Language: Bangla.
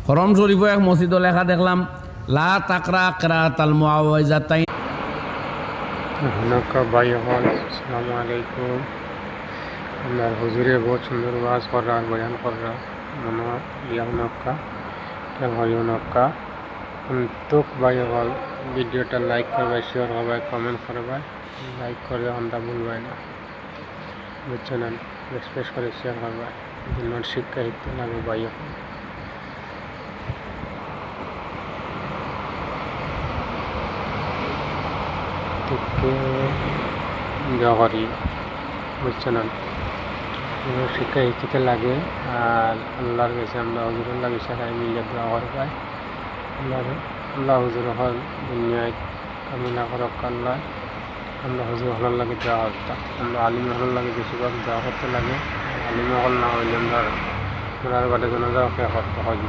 হরম শরীফ এক মসজিদ লেখা দেখলাম লা তাকরা কিরাআতাল মুআওয়াযাতাইন। নমস্কার ভাই হল, আসসালামু আলাইকুম। আমার হুজুরে বহুত সুন্দর ওয়াজ করা বয়ান করা মনে ইয়া নক্কা কেন হয় নক্কা তোক ভাই হল ভিডিওটা লাইক করবে, শেয়ার হবে, কমেন্ট করবে, লাইক করে আমরা ভুলবে না, বুঝছেন? এক্সপ্রেস করে শেয়ার করবে, দিনের শিক্ষা হিতে লাগে ভাই হল। থেকে জহরি, বুঝছেন? শিক্ষা শিক্ষিতে লাগে আর আল্লাহর কাছে আমরা হুজুরুল্লাহ বিষয় মিলে দোয়া করে পাই। আল্লাহ হুজুর হল দুনিয়ায় কামনা করক আল্লাহ। আমরা হুজুর হলার লাগে দোয়া করতাম, আমরা আলিম হলার লাগে বেশিরভাগ দোয়া করতে লাগে। আলিম হল না হইলে আমরা বাড়ি জন্য যাওয়া করতে হয়।